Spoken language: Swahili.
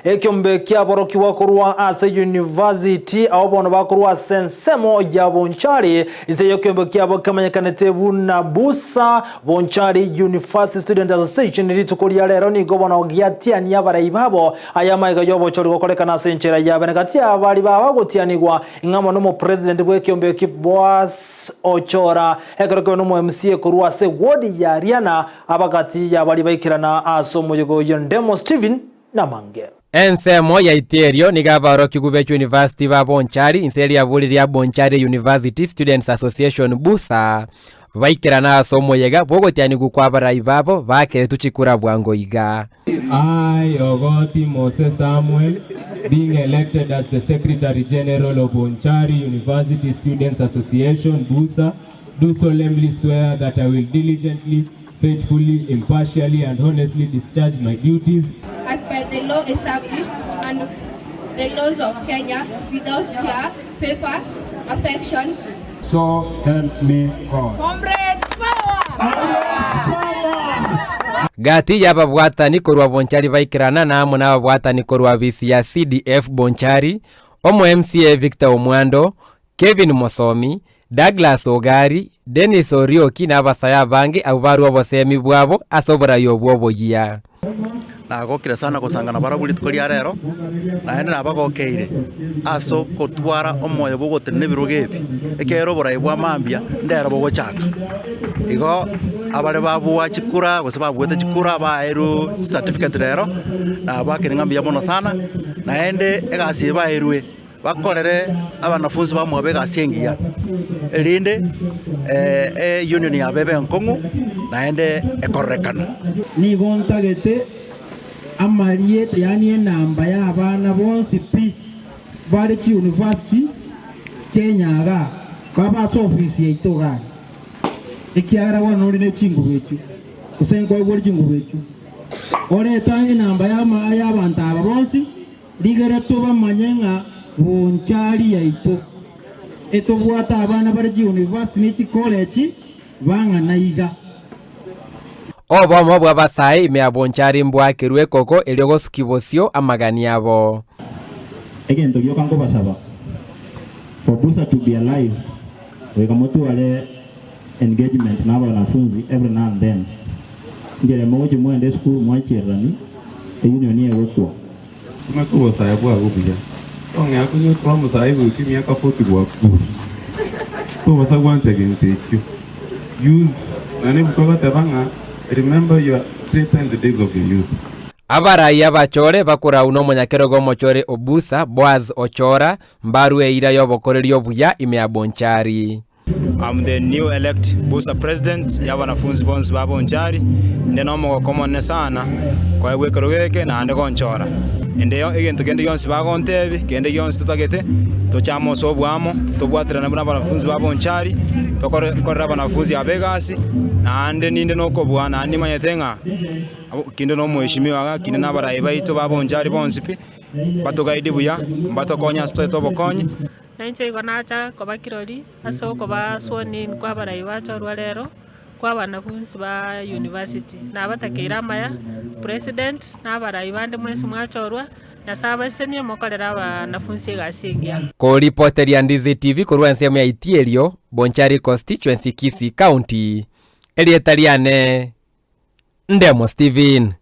Ekyombe kyaboroki wakorwa ase university abo bono bakorwa sensemo ya Bonchari ise ekyombe kyabo kamanyekanete buna BUSA Bonchari University Student Association ritukoria lero nigo bono gyatiania abarayi babo ayamaiga yobochori gokorekana senchera yabe gati abari baba gotianigwa ingamo no president w'ekyombe kibwas ochora ekoreko no MC korwa se ward ya Riana abagati yabari baikirana aso muyogo yondemo Steven Namange. Ensemo ya iterio nigabaro kigubecho University ba Bonchari inseri ya buli ya Bonchari University Students Association BUSA vaikirana asomo yega bogotiani gukwabarayi babo bakere tuchikura bwango iga. I, Ogoti Moses Samuel, being elected as the Secretary General of Bonchari University Students Association BUSA, do solemnly swear that I will diligently, faithfully, impartially and honestly discharge my duties as per the law established and the laws of Kenya without fear, favor, affection. So help me God. Comrade power! Gati yaba bwatani korwa Bonchari baikirana na amo na bwatani korwa visi ya CDF Bonchari, omo MCA Victor Omwando, Kevin Mosomi, Douglas Ogari, Dennis Orioki na basaya bangi abaru abosemi bwabo asobora yobwo ya. Na gokira sana kusangana barabuli tukoria rero na hende nabagokeire aso kotwara omoyo bogotene birugebi ekero borayi bwa mambia ndero bogochaka igo abare babwa chikura gosaba bwete chikura baeru certificate rero na bakire ngambia mono sana na hende egasi baerwe bakorere abanafunzi bamwe begasengia elinde union ya bebe nkongu na hende ekorekana ni gontagete amaliye yani namba ya abana bonse pi bari ki university Kenya ga baba so office yito ga ikiara wana uri ne chingu bechu kusengo igori chingu bechu ore tangi namba ya abanta abonse ligere to bamanyenga Bonchari yito eto bwata abana bari ki university ni college banga naiga obo mo bwa basai me Bonchari mbwakirwe koko eliogo skibosio amagani abo. Again to yokango basaba for BUSA to be alive we kamotu wale engagement na wanafunzi every now and then ngere moje mwende school mwachirani union ni ewo tumekuwa sababu agubuja onge akunyo promo saibu kimi aka 40 bwa to basagwanje gentecho use nane bukoba tabanga. Remember you are 3 times the days of your youth. Abarayi abachore bakura uno monyakero gomochore obusa Boaz Ochora mbaru eira yobokorerio buya ime ya Bonchari. I'm the new elect BUSA president ya wanafunzi bonsi ba Bonchari ndenomo komone sana kwa wekorogeke na ande gonchora ndeyo egento gende yonsi ba gontebi gende yonsi tutagete tochamo sobwamo tobwatirana bana wanafunzi ba Bonchari tokorera wanafunzi abegasi na ande ninde nokobwa na andi manyetenga kinde no mweshimiwa kinde nabarayi baito ba Bonchari bonsipi batogaide buya batokonya stoto bokonyi Nanche iganacha koba kirori aso koba swoni kwa barayi bacho rwalero kwa banafunzi ba university na batakira maya president na barayi bande mwese mwachorwa na saba senye mokolera banafunzi gasingia. Ko reporter ya Ndizi TV korwa nsemo ya Itierio Bonchari constituency Kisii County Elietariane Ndemo Steven.